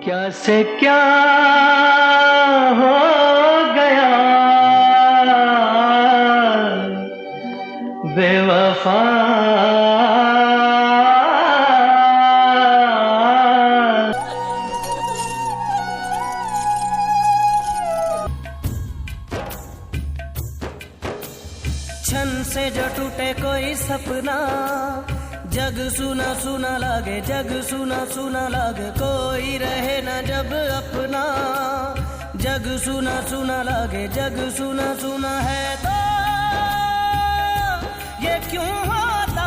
क्या से क्या हो गया बेवफा छन से जो टूटे कोई सपना जग सुना सुना लागे जग सुना सुना लागे कोई रहे ना जब अपना जग सुना सुना लागे जग सुना सुना है तो ये क्यों होता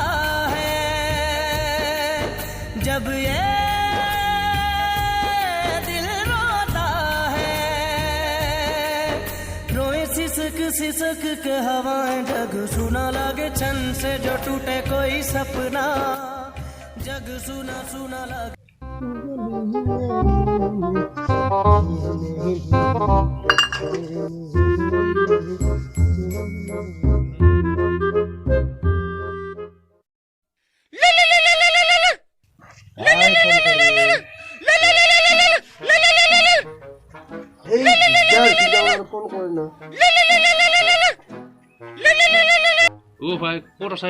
है जब ये दिल रोता है रोए सिसक सिसक के हवाएं जग सुना लागे छन से जो टूटे कोई सपना जग सुना सुना लागे ও ভাই ক'ত আছা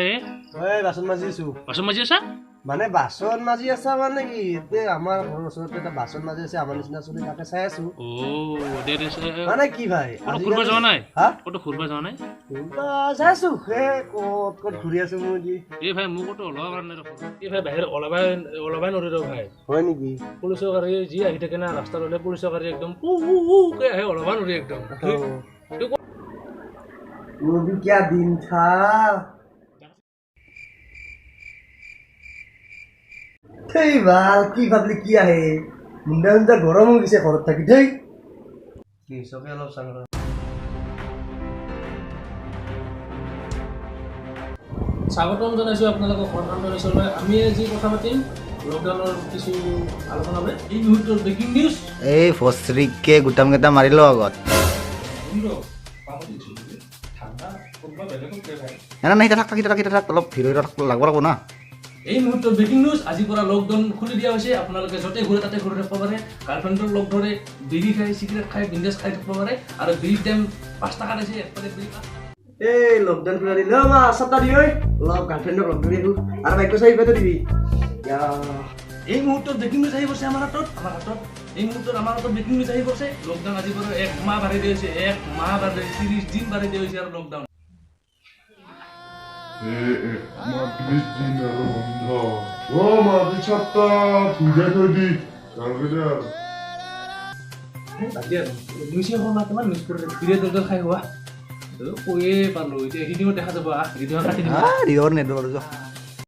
বাচন মাজি আছো বাচন মাজি আছা মানে বাচন মাজি আছা মানে কি আমাৰ ঘৰৰ ওচৰতে এটা বাচন মাজি আছে আমাৰ নিচিনা চলি তাকে চাই আছো ও দে দে মানে কি ভাই ক'তো ফুৰিব যোৱা নাই হা ক'তো ফুৰিব যোৱা নাই চাই আছো ক'ত ঘূৰি আছো মোৰ যি এই ভাই মোক ক'তো ওলাব পৰা নাই এই ভাই বাহিৰত ওলাবাই নৰি ৰ ভাই হয় নেকি পুলিচৰ গাড়ী যি আহি থাকে না ৰাস্তাত ওলাই পুলিচৰ গাড়ী একদম কে আহে ওলাব নৰি একদম वो भी क्या दिन था थै बाल की भाबली की आहे मुंडा मुंडा गरम हो गइसे घरत থাকি थै কি সবে অলপ সংগ্ৰহ স্বাগতম জনাইছো আপোনালোকক সন্মান জনাইছলৈ আমি আজি কথা পাতিম লকডাউনৰ কিছু আলোচনা হবে এই মুহূৰ্তৰ ব্ৰেকিং নিউজ এই ফস্ত্ৰিককে গুটাম কেইটা মাৰিলো আগত না না এটা থাক অলপ ভিড় লাগব লাগব না এই মুহূৰ্তৰ ব্ৰেকিং নিউজ আজিৰ পৰা লকডাউন খুলি দিয়া হৈছে আপোনালোকে য'তে ঘূৰে তাতে ঘূৰি থাকিব পাৰে গাৰ্লফ্ৰেণ্ডৰ লগ ধৰে বিড়ি খাই চিগাৰেট খাই বিন্দাছ খাই থাকিব পাৰে আৰু বিড়িৰ দাম 5 টকা দিছে একপাকে বিড়ি এই লকডাউন খুলা দিলে মা সপ্তাহ দি ঐ লগ গাৰ্লফ্ৰেণ্ডক লগ ধৰি আহো আৰু বাইক চাই পেতে দিবি এই মুহূৰ্তৰ ব্ৰেকিং নিউজ আহি পৰিছে আমাৰ হাতত এই মুহূৰ্তত আমাৰ হাতত ব্ৰেকিং নিউজ আহি পৰিছে লকডাউন আজিৰ পৰা 1 মাহ বাঢ়ি দিয়া হৈছে 1 মাহ বাঢ়ি 30 দিন বাঢ়ি দিয়া হৈছে আৰু লকডাউন 마드리스티나 런다. 와 마드쳤다. 두개 더디. 잘그래. বাকিয়া নিউজ এখন কিমান মিছ কৰি ভিডিঅ' দলদল খাই হোৱা কৈয়ে পালো এতিয়া ভিডিঅ' দেখা যাব ভিডিঅ' কাটি দিম ৰিঅৰ নেদৰ